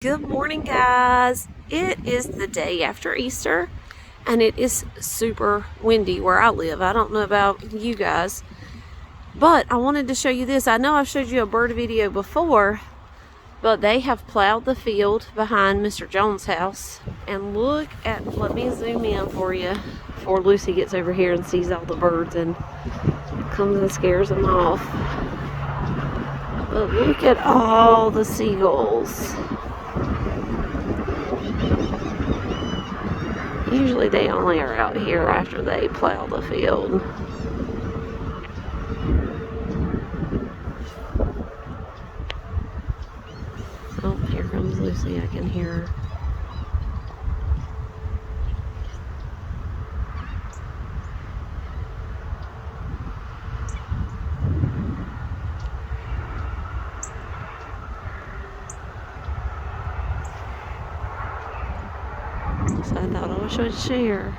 Good morning, guys. It is the day after Easter and it is super windy where I live. I don't know about you guys, but I wanted to show you this. I know I've showed you a bird video before, but they have plowed the field behind Mr. Jones' house. And look at, let me zoom in for you before Lucy gets over here and sees all the birds and comes and scares them off. But look at all the seagulls. Usually they only are out here after they plow the field. Oh, here comes Lucy. I can hear her. So I thought I should share.